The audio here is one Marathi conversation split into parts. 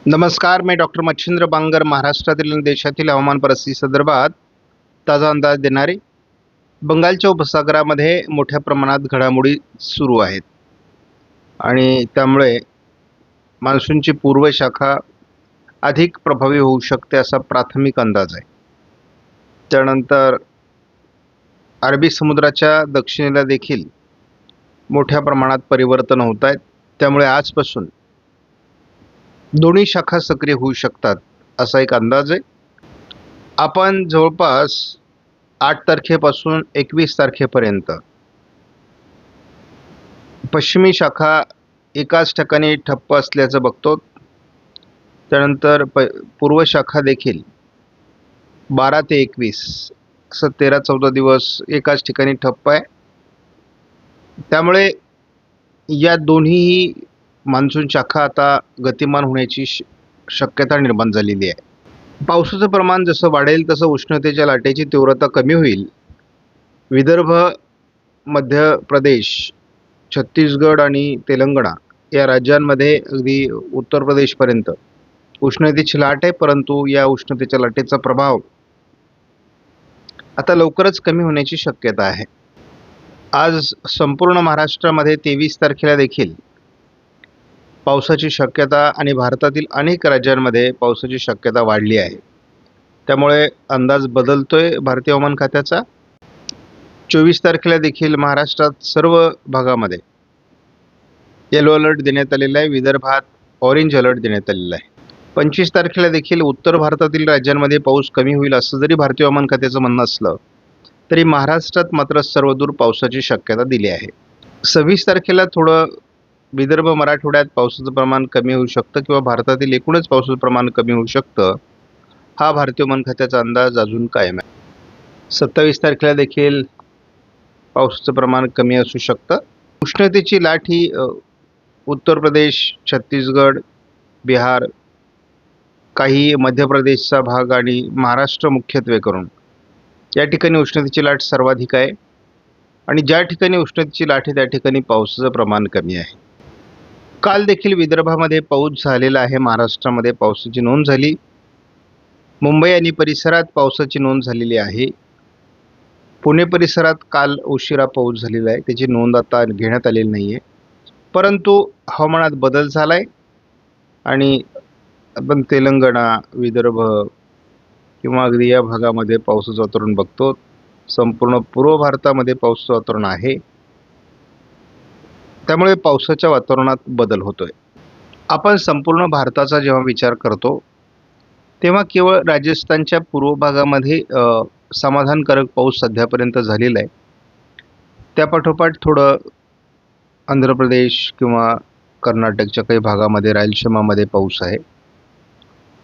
नमस्कार, मी डॉक्टर मच्छिंद्र बांगर महाराष्ट्रातील आणि देशातील हवामान परिस्थितीसंदर्भात ताजा अंदाज देणारे. बंगालच्या उपसागरामध्ये मोठ्या प्रमाणात घडामोडी सुरू आहेत आणि त्यामुळे मान्सूनची पूर्व शाखा अधिक प्रभावी होऊ शकते असा प्राथमिक अंदाज आहे. त्यानंतर अरबी समुद्राच्या दक्षिणेला देखील मोठ्या प्रमाणात परिवर्तन होत आहेत. त्यामुळे आजपासून दोन्ही शाखा सक्रिय होऊ शकतात असा एक अंदाज आहे. आपण जवळपास 8 तारखेपासून 21 तारखेपर्यंत पश्चिमी शाखा एकाच ठिकाणी ठप्प असल्याचं बघतो. त्यानंतर पूर्व शाखा देखील 12 ते 21 असं 13-14 दिवस एकाच ठिकाणी ठप्प आहे. त्यामुळे या दोन्ही मान्सून शाखा आता गतिमान होण्याची शक्यता निर्माण झालेली आहे. पावसाचं प्रमाण जसं वाढेल तसं उष्णतेच्या लाटेची तीव्रता कमी होईल. विदर्भ, मध्य प्रदेश, छत्तीसगड आणि तेलंगणा या राज्यांमध्ये अगदी उत्तर प्रदेशपर्यंत उष्णतेची लाट आहे, परंतु या उष्णतेच्या लाटेचा प्रभाव आता लवकरच कमी होण्याची शक्यता आहे. आज संपूर्ण महाराष्ट्रामध्ये 23 तारखेला देखील पावसाची शक्यता आणि भारतातील अनेक राज्यांमध्ये पावसाची शक्यता वाढली आहे. त्यामुळे अंदाज बदलतोय भारतीय हवामान खात्याचा. 24 तारखेला देखील महाराष्ट्रात सर्व भागामध्ये येलो अलर्ट देण्यात आलेला आहे. विदर्भात ऑरेंज अलर्ट देण्यात आलेला आहे. 25 तारखेला देखील उत्तर भारतातील राज्यांमध्ये पाऊस कमी होईल असं जरी भारतीय हवामान खात्याचं म्हणणं असलं तरी महाराष्ट्रात मात्र सर्वदूर पावसाची शक्यता दिली आहे. 26 तारखेला थोडं विदर्भ, मराठवाड्यात पावसाचं प्रमाण कमी होऊ शकतं किंवा भारतातील एकूणच पावसाचं प्रमाण कमी होऊ शकतं. हा भारतीय हवामान खात्याचा अंदाज अजून कायम आहे. 27 तारखेला देखील पावसाचं प्रमाण कमी असू शकतं. उष्णतेची लाट ही उत्तर प्रदेश, छत्तीसगड, बिहार, काही मध्य प्रदेशचा भाग आणि महाराष्ट्र मुख्यत्वे करून या ठिकाणी उष्णतेची लाट सर्वाधिक आहे आणि ज्या ठिकाणी उष्णतेची लाट आहे त्या ठिकाणी पावसाचं प्रमाण कमी आहे. काल देखील विदर्भामध्ये पाऊस झालेला आहे. महाराष्ट्रामध्ये पावसाची नोंद झाली. मुंबई आणि परिसरात पावसाची नोंद झालेली आहे. पुणे परिसरात काल उशिरा पाऊस झालेला आहे, त्याची नोंद आता घेण्यात आलेली नाही आहे. परंतु हवामानात बदल झाला आहे आणि आपण तेलंगणा, विदर्भ किंवा अगदी या भागामध्ये पावसाचं वातावरण बघतो. संपूर्ण पूर्व भारतामध्ये पावसाचं वातावरण आहे. त्यामुळे पावसाच्या वातावरणात बदल होतोय. आपण संपूर्ण भारताचा जेव्हा विचार करतो तेव्हा केवळ राजस्थानच्या पूर्व भागामध्ये समाधानकारक पाऊस सध्यापर्यंत झालेला आहे. त्यापाठोपाठ थोडं आंध्र प्रदेश किंवा कर्नाटकच्या काही भागामध्ये, रायलसीमामध्ये पाऊस आहे,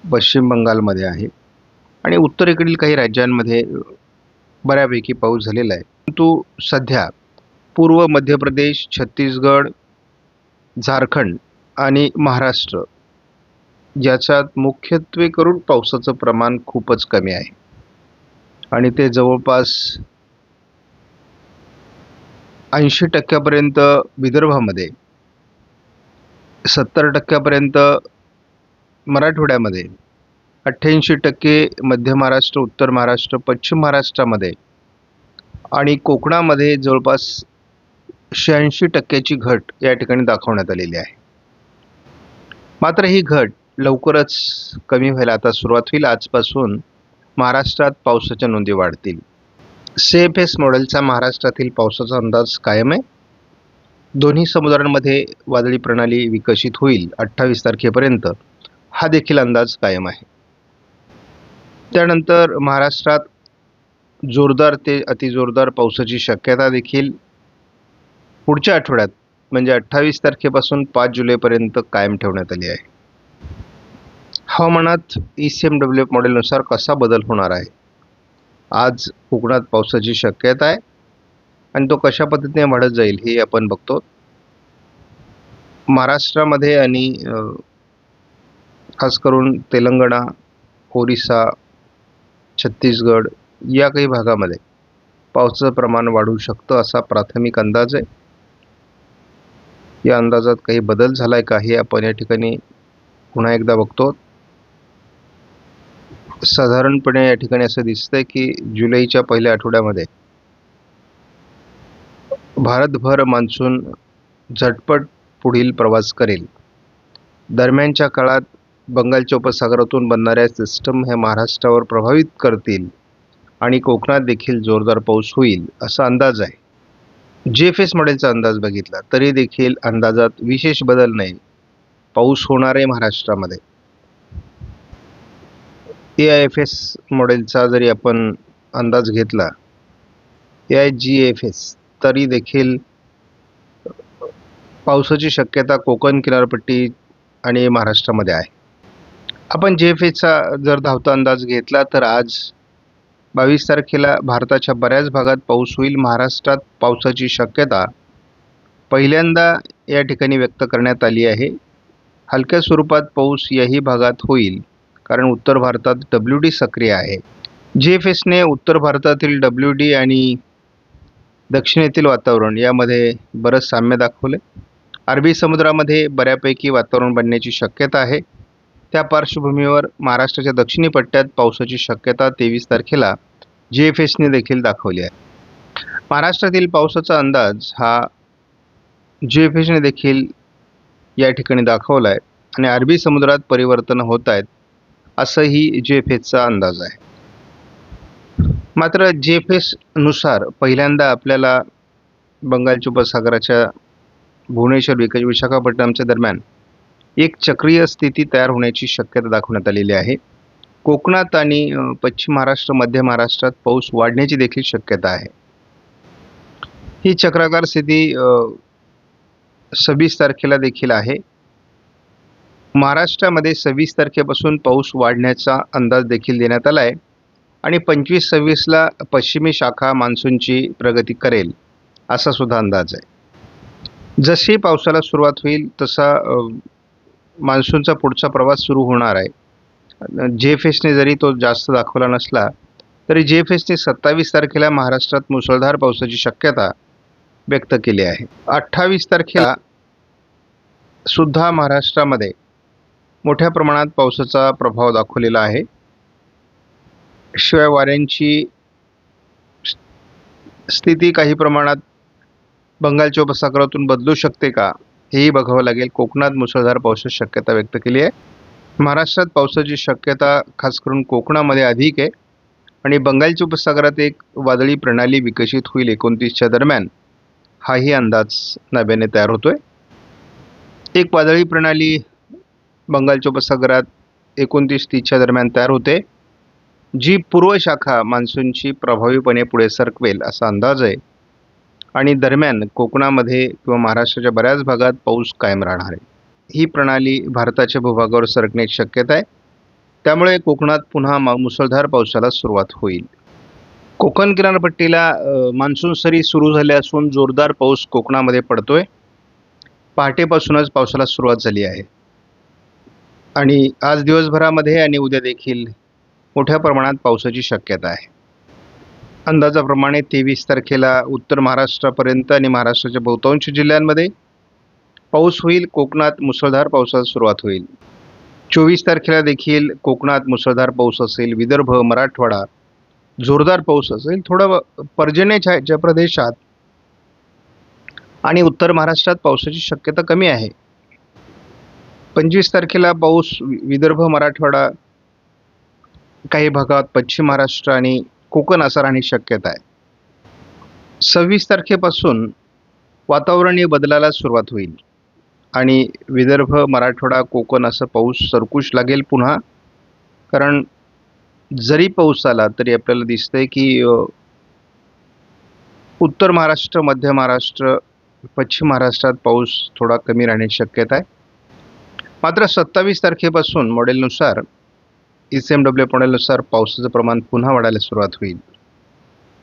पश्चिम बंगालमध्ये आहे आणि उत्तरेकडील काही राज्यांमध्ये बऱ्यापैकी पाऊस झालेला आहे. परंतु सध्या पूर्व मध्य प्रदेश, छत्तीसगड, झारखंड आणि महाराष्ट्र याच्यात मुख्यत्वे करून पावसाचं प्रमाण खूपच कमी आहे आणि ते जवळपास 80% विदर्भामध्ये, 70% मराठवाड्यामध्ये, 88% मध्य महाराष्ट्र, उत्तर महाराष्ट्र, पश्चिम महाराष्ट्रामध्ये आणि कोकणामध्ये जवळपास 86% घट या ठिकाणी दाखवण्यात आलेली आहे. मात्र ही घट लवकरच कमी व्हायला आता सुरुवात होईल. आजपासून महाराष्ट्रात पावसाच्या नोंदी वाढतील. CFS मॉडेलचा महाराष्ट्रातील पावसाचा अंदाज कायम आहे. दोन्ही समुद्रांमध्ये वादळी प्रणाली विकसित होईल 28 तारखेपर्यंत, हा देखील अंदाज कायम आहे. त्यानंतर महाराष्ट्रात जोरदार ते अतिजोरदार पावसाची शक्यता देखील पुढच्या आठवड्यात म्हणजे 28 तारखेपासून 5 जुलैपर्यंत कायम ठेवण्यात आली आहे. हवामानात ECMWF मॉडेलनुसार कसा बदल होणार आहे? आज कोकणात पावसाची शक्यता आहे आणि तो कशा पद्धतीने वाढत जाईल हे आपण बघतो. महाराष्ट्रामध्ये आणि खास करून तेलंगणा, ओरिसा, छत्तीसगड या काही भागामध्ये पावसाचं प्रमाण वाढू शकतं असा प्राथमिक अंदाज आहे. या अंदाजात काही बदल झाला आहे का हे आपण या ठिकाणी पुन्हा एकदा बघतो. साधारणपणे या ठिकाणी असं दिसतंय की जुलैच्या पहिल्या आठवड्यामध्ये भारतभर मान्सून झटपट पुढील प्रवास करेल. दरम्यानच्या काळात बंगालच्या उपसागरातून बनणाऱ्या सिस्टम हे महाराष्ट्रावर प्रभावित करतील आणि कोकणात देखील जोरदार पाऊस होईल असा अंदाज आहे. GFS मॉडेलचा अंदाज बघितला तरी देखील अंदाजात विशेष बदल नाही. पाऊस होणार आहे महाराष्ट्रामध्ये. AIFS मॉडेलचा जरी आपण अंदाज घेतला, AIGFS, तरी देखील पावसाची शक्यता कोकण किनारपट्टी आणि महाराष्ट्रामध्ये आहे. आपण GFSचा जर धावता अंदाज घेतला तर आज 22 तारखेला भारताच्या बऱ्याच भागात पाऊस होईल. महाराष्ट्रात पावसाची शक्यता पहिल्यांदा या ठिकाणी व्यक्त करण्यात आली आहे. हलक्या स्वरूपात पाऊस याही भागात होईल कारण उत्तर भारतात WD सक्रिय आहे. GFSने उत्तर भारतातील WD आणि दक्षिणेतील वातावरण यामध्ये बरंच साम्य दाखवले. अरबी समुद्रामध्ये बऱ्यापैकी वातावरण बनण्याची शक्यता आहे. त्या पार्श्वभूमीवर महाराष्ट्राच्या दक्षिणी पट्ट्यात पावसाची शक्यता 23 तारखेला GFSने देखील दाखवली आहे. महाराष्ट्रातील पावसाचा अंदाज हा GFSने देखील या ठिकाणी दाखवला आहे आणि अरबी समुद्रात परिवर्तन होत आहेत असंही GFSचा अंदाज आहे. मात्र GFSनुसार पहिल्यांदा आपल्याला बंगालच्या उपसागराच्या भुवनेश्वर विशाखापट्टणमच्या दरम्यान एक चक्रीय स्थिती तयार होण्याची शक्यता दाखवण्यात आलेली आहे. कोकणात आणि पश्चिम महाराष्ट्र, मध्य महाराष्ट्रात पाऊस वाढण्याची देखील शक्यता आहे. ही चक्राकार स्थिती 26 तारखेला देखील आहे. महाराष्ट्रामध्ये 26 तारखेपासून पाऊस वाढण्याचा अंदाज देखील देण्यात आला आहे आणि 25-26ला पश्चिमी शाखा मान्सूनची प्रगती करेल असा सुद्धा अंदाज आहे. जशी पावसाला सुरुवात होईल तसा मान्सूनचा पुढचा प्रवास सुरू होणार आहे. GFSने जरी तो जास्त दाखवला नसला तरी GFSने 27 तारखेला महाराष्ट्रात मुसळधार पावसाची शक्यता व्यक्त केली आहे. 28 तारखेला सुद्धा महाराष्ट्रामध्ये मोठ्या प्रमाणात पावसाचा प्रभाव दाखवलेला आहे. शिवाय वाऱ्यांची स्थिती काही प्रमाणात बंगालच्या उपसागरातून बदलू शकते का हेही बघावं लागेल. कोकणात मुसळधार पावसाची शक्यता व्यक्त केली आहे. महाराष्ट्रात पावसाची शक्यता खास करून कोकणामध्ये अधिक आहे आणि बंगालच्या उपसागरात एक वादळी प्रणाली विकसित होईल 29च्या दरम्यान, हाही अंदाज नव्याने तयार होतोय. एक वादळी प्रणाली बंगालच्या उपसागरात 29-30च्या दरम्यान तयार होते, जी पूर्व शाखा मान्सूनची प्रभावीपणे पुढे सरकवेल असा अंदाज आहे आणि दरम्यान कोकणामध्ये किंवा महाराष्ट्राच्या बऱ्याच भागात पाऊस कायम राहणार आहे. ही प्रणाली भारताच्या भूभागावर सरकण्याची शक्यता आहे. त्यामुळे कोकणात पुन्हा मुसळधार पावसाला सुरुवात होईल. कोकण किनारपट्टीला मान्सून सरी सुरू झाल्या असून जोरदार पाऊस कोकणामध्ये पडतोय. पहाटेपासूनच पावसाला सुरुवात झाली आहे आणि आज दिवसभरामध्ये आणि उद्या देखील मोठ्या प्रमाणात पावसाची शक्यता आहे. अंदाजाप्रमाणे 23 तारखेला उत्तर महाराष्ट्रापर्यंत आणि महाराष्ट्राच्या बहुतांश जिल्ह्यांमध्ये पाऊस होईल. कोकणात मुसळधार पावसाला सुरुवात होईल. 24 तारखेला देखील कोकणात मुसळधार पाऊस असेल. विदर्भ, मराठवाडा जोरदार पाऊस असेल. थोडं पर्जन्यछायेच्या प्रदेशात आणि उत्तर महाराष्ट्रात पावसाची शक्यता कमी आहे. 25 तारखेला पाऊस विदर्भ, मराठवाडा, काही भागात पश्चिम महाराष्ट्र आणि कोकण असा राहण्याची शक्यता आहे. 26 तारखेपासून वातावरणीय बदलाला सुरुवात होईल आणि विदर्भ, मराठवाडा, कोकण असं पाऊस सरकूश लागेल पुन्हा. कारण जरी पाऊस आला तरी आपल्याला दिसतंय की उत्तर महाराष्ट्र, मध्य महाराष्ट्र, पश्चिम महाराष्ट्रात पाऊस थोडा कमी राहण्याची शक्यता आहे. मात्र 27 तारखेपासून मॉडेलनुसार ECMW मॉडेलनुसार पावसाचं प्रमाण पुन्हा वाढायला सुरुवात होईल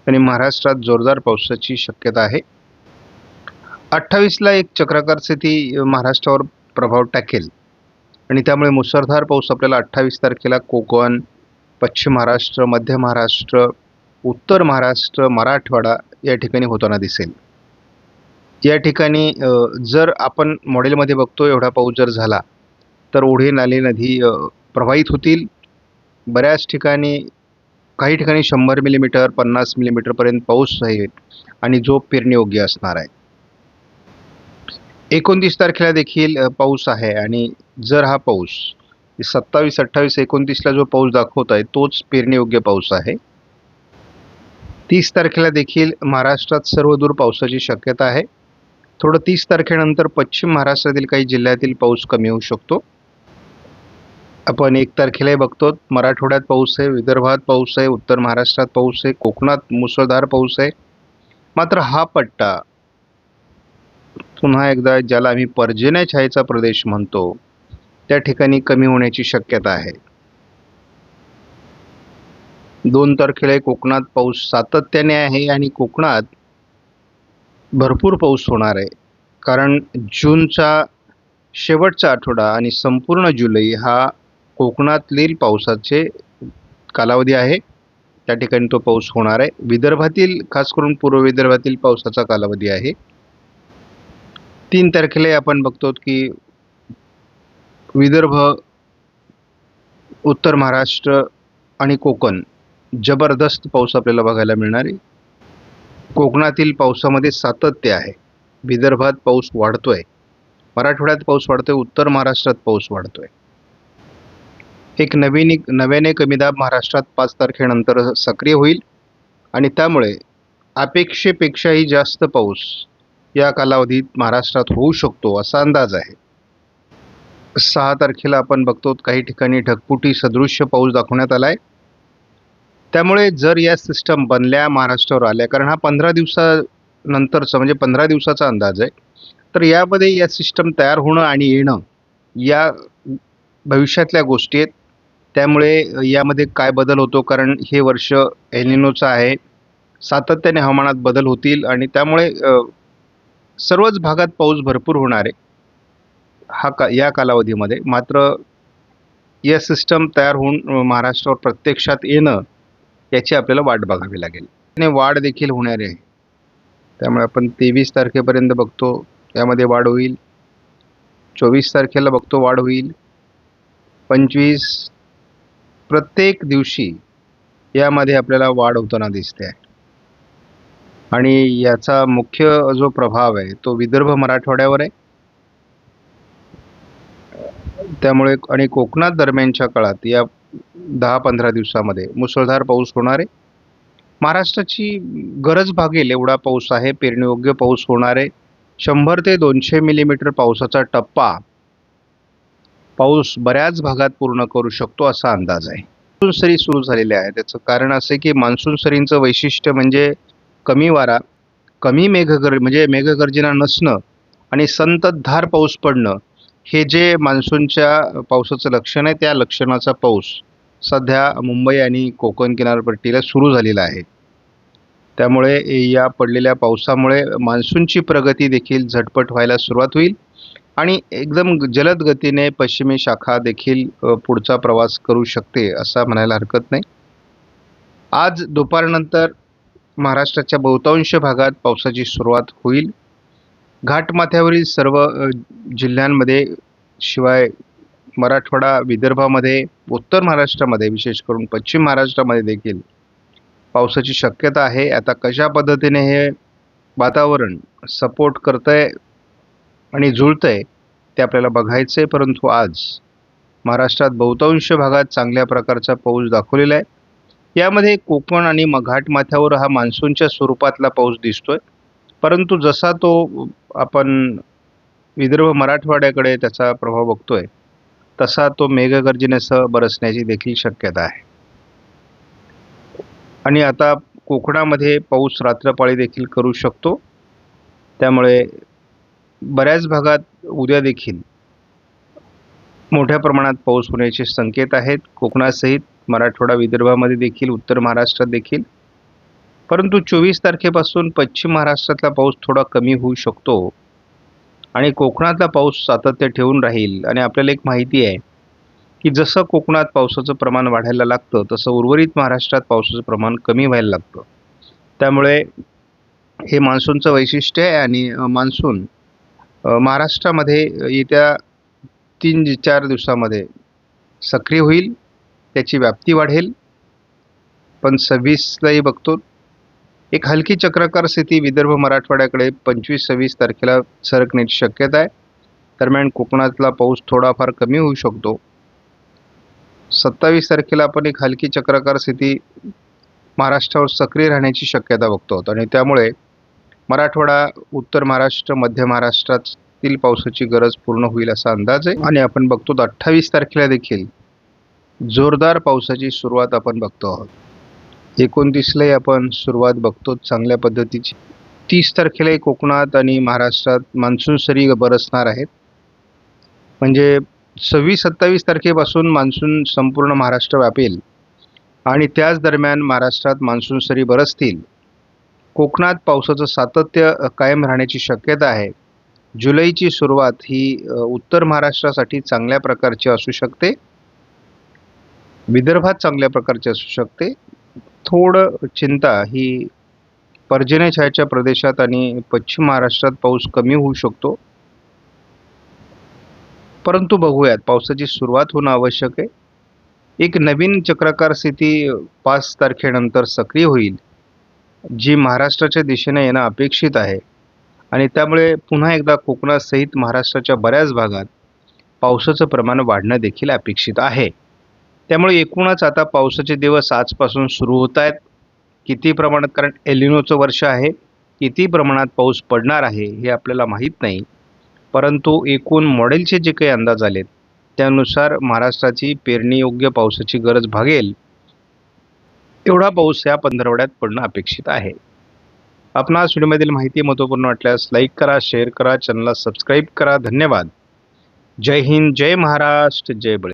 आणि महाराष्ट्रात जोरदार पावसाची शक्यता आहे. 28ला एक चक्राकार स्थिती महाराष्ट्रावर प्रभाव टाकेल आणि त्यामुळे मुसळधार पाऊस आपल्याला 28 तारखेला कोकण, पश्चिम महाराष्ट्र, मध्य महाराष्ट्र, उत्तर महाराष्ट्र, मराठवाडा या ठिकाणी होताना दिसेल. या ठिकाणी जर आपण मॉडेलमध्ये बघतो एवढा पाऊस जर झाला तर ओढे नाले नदी प्रवाहित होतील. बऱ्याच ठिकाणी काही ठिकाणी 100 मिलीमीटर 50 मिलीमीटरपर्यंत पाऊस आहे आणि जो पेरणीयोग्य असणार आहे. 29 तारखेला देखील पाऊस आहे आणि जर हा पाऊस 27, 28, 29ला जो पाऊस दाखवत आहे तोच पेरणीयोग्य पाऊस आहे. 30 तारखेला देखील महाराष्ट्रात सर्वदूर पावसाची शक्यता आहे. थोडं 30 तारखेनंतर पश्चिम महाराष्ट्रातील काही जिल्ह्यातील पाऊस कमी होऊ शकतो. आपण 1 तारखेलाही बघतो मराठवाड्यात पाऊस आहे, विदर्भात पाऊस आहे, उत्तर महाराष्ट्रात पाऊस आहे, कोकणात मुसळधार पाऊस आहे. मात्र हा पट्टा पुन्हा एकदा ज्याला आम्ही पर्जन्य छायेचा प्रदेश म्हणतो त्या ठिकाणी कमी होण्याची शक्यता आहे. 2 तारखेला कोकणात पाऊस सातत्याने आहे आणि कोकणात भरपूर पाऊस होणार आहे. कारण जूनचा शेवटचा आठवडा आणि संपूर्ण जुलै हा कोकणातील पावसाचे कालावधी आहे. त्या ठिकाणी तो पाऊस होणार आहे. विदर्भातील खास करून पूर्व विदर्भातील पावसाचा कालावधी आहे. 3 तारखेला आपण बघतो की विदर्भ, उत्तर महाराष्ट्र आणि कोकण जबरदस्त पाऊस आपल्याला बघायला मिळणार आहे. कोकणातील पावसामध्ये सातत्य आहे. विदर्भात पाऊस वाढतोय, मराठवाड्यात पाऊस वाढतोय, उत्तर महाराष्ट्रात पाऊस वाढतोय. एक नव्याने कमी दाब महाराष्ट्रात 5 तारखेनंतर सक्रिय होईल आणि त्यामुळे अपेक्षेपेक्षाही जास्त पाऊस या कालावधीत महाराष्ट्रात होऊ शकतो असा अंदाज आहे. 6 तारखेला आपण बघतो काही ठिकाणी ढगफुटी सदृश्य पाऊस दाखवण्यात आला आहे. त्यामुळे जर या सिस्टम बनल्या महाराष्ट्रावर आल्या, कारण हा 15 दिवसानंतरचा म्हणजे 15 दिवसाचा अंदाज आहे, तर यामध्ये या सिस्टम तयार होणं आणि येणं या भविष्यातल्या गोष्टी आहेत. त्यामुळे यामध्ये काय बदल होतो, कारण हे वर्ष एल निनोचं आहे, सातत्याने हवामानात बदल होतील आणि त्यामुळे सर्वच भागात पाऊस भरपूर होणार आहे या कालावधीमध्ये. मात्र या सिस्टम तयार होऊन महाराष्ट्रावर प्रत्यक्षात येणं याची आपल्याला वाट बघावी लागेल. आणि वाढ देखील होणार आहे. त्यामुळे आपण 23 तारखेपर्यंत बघतो यामध्ये वाढ होईल. 24 तारखेला बघतो वाढ होईल. 25 प्रत्येक दिवशी यामध्ये आपल्याला वाढ होताना दिसते आहे. आणि याचा मुख्य जो प्रभाव आहे तो विदर्भ मराठवाड्यावर आहे. त्यामुळे आणि कोकणात दरम्यानच्या काळात या 10-15 दिवसामध्ये मुसळधार पाऊस होणार आहे. महाराष्ट्राची गरज भागेल एवढा पाऊस आहे, पेरणीयोग्य पाऊस होणार आहे. 100 ते 200 मिलीमीटर पावसाचा टप्पा पाऊस बऱ्याच भागात पूर्ण करू शकतो असा अंदाज आहे. मान्सून सरी सुरू झालेल्या आहे. त्याचं कारण असं की मान्सून सरींचं वैशिष्ट्य म्हणजे कमी वारा, कमी मेघगर्जना नसणं आणि संततधार पाऊस पडणं. हे जे मान्सूनच्या पावसाचं लक्षण आहे त्या लक्षणाचा पाऊस सध्या मुंबई आणि कोकण किनारपट्टीला सुरू झालेला आहे. त्यामुळे या पडलेल्या पावसामुळे मान्सूनची प्रगती देखील झटपट व्हायला सुरुवात होईल आणि एकदम जलद गतीने पश्चिमी शाखा देखील पुढचा प्रवास करू शकते असं म्हणायला हरकत नाही. आज दुपारनंतर महाराष्ट्राच्या बहुतांश भागात पावसाची सुरुवात होईल. घाटमाथ्यावरील सर्व जिल्ह्यांमध्ये, शिवाय मराठवाडा, विदर्भामध्ये, उत्तर महाराष्ट्रामध्ये, विशेष करून पश्चिम महाराष्ट्रामध्ये देखील पावसाची शक्यता आहे. आता कशा पद्धतीने हे वातावरण सपोर्ट करतंय आणि जुळतंय ते आपल्याला बघायचं आहे. परंतु आज महाराष्ट्रात बहुतांश भागात चांगल्या प्रकारचा पाऊस दाखवलेला आहे. यामध्ये कोकण आणि घाटमाथ्यावर हा मान्सूनच्या स्वरूपातला पाऊस दिसतोय, परंतु जसा तो आपण विदर्भ मराठवाड्याकडे त्याचा प्रभाव बघतोय तसा तो मेघगर्जनेसह बरसण्याची देखील शक्यता आहे. आणि आता कोकणामध्ये पाऊस रात्रपाळी देखील करू शकतो. त्यामुळे बऱ्याच भागात उद्या देखील मोठ्या प्रमाणात पाऊस होण्याचे संकेत आहेत. कोकणासहित मराठवाडा, विदर्भामध्ये देखील, उत्तर महाराष्ट्रात देखील. परंतु 24 तारखेपासून पश्चिम महाराष्ट्रातला पाऊस थोडा कमी होऊ शकतो आणि कोकणातला पाऊस सातत्य ठेवून राहील. आणि आपल्याला एक माहिती आहे की जसं कोकणात पावसाचं प्रमाण वाढायला लागतं तसं उर्वरित महाराष्ट्रात पावसाचं प्रमाण कमी व्हायला लागतं. त्यामुळे हे मान्सूनचं वैशिष्ट्य आहे आणि मान्सून महाराष्ट्रामध्ये येत्या 3-4 दिवसामध्ये सक्रिय होईल, त्याची व्याप्ती वाढेल. पण 26लाही बघतो एक हलकी चक्राकार स्थिती विदर्भ मराठवाड्याकडे 25-26 तारखेला सरकण्याची शक्यता आहे. दरम्यान कोकणातला पाऊस थोडाफार कमी होऊ शकतो. 27 तारखेला आपण एक हलकी चक्राकार स्थिती महाराष्ट्रावर सक्रिय राहण्याची शक्यता बघतो आणि त्यामुळे मराठवाडा, उत्तर महाराष्ट्र, मध्य महाराष्ट्रातील पावसाची गरज पूर्ण होईल असा अंदाज आहे. आणि आपण बघतो 28 तारखेला देखील जोरदार पावसाची सुरुवात आपण बघतो आहोत. 29लाही आपण सुरुवात बघतो चांगल्या पद्धतीची. 30 तारखेलाही कोकणात आणि महाराष्ट्रात मान्सून सरी बरसणार आहेत. म्हणजे 26-27 तारखेपासून मान्सून संपूर्ण महाराष्ट्र व्यापेल आणि त्याच दरम्यान महाराष्ट्रात मान्सून सरी बरसतील. कोकणात पावसाचं सातत्य कायम राहण्याची शक्यता आहे. जुलैची सुरुवात ही उत्तर महाराष्ट्रासाठी चांगल्या प्रकारची असू शकते, विदर्भात चांगल्या प्रकारची असू शकते. थोडं चिंता ही पर्जन्यछायेच्या प्रदेशात आणि पश्चिम महाराष्ट्रात पाऊस कमी होऊ शकतो. परंतु बघूयात, पावसाची सुरुवात होणं आवश्यक आहे. एक नवीन चक्राकार स्थिती 5 तारखेनंतर सक्रिय होईल, जी महाराष्ट्राच्या दिशेने येणं अपेक्षित आहे आणि त्यामुळे पुन्हा एकदा कोकणासहित महाराष्ट्राच्या बऱ्याच भागात पावसाचं प्रमाण वाढणं देखील अपेक्षित आहे. त्यामुळे एकूणच आता पावसाचे दिवस आजपासून सुरू होत आहेत. किती प्रमाणात, कारण एलिनोचं वर्ष आहे, किती प्रमाणात पाऊस पडणार आहे हे आपल्याला माहीत नाही. परंतु एकूण मॉडेलचे जे काही अंदाज आलेत त्यानुसार महाराष्ट्राची पेरणीयोग्य पावसाची गरज भागेल एवढा पाऊस या पंधरवड्यात पडणं अपेक्षित आहे. आपणास व्हिडिओमधील माहिती महत्त्वपूर्ण वाटल्यास लाईक करा, शेअर करा, चॅनलला सबस्क्राईब करा. धन्यवाद. जय हिंद, जय महाराष्ट्र, जय बळी.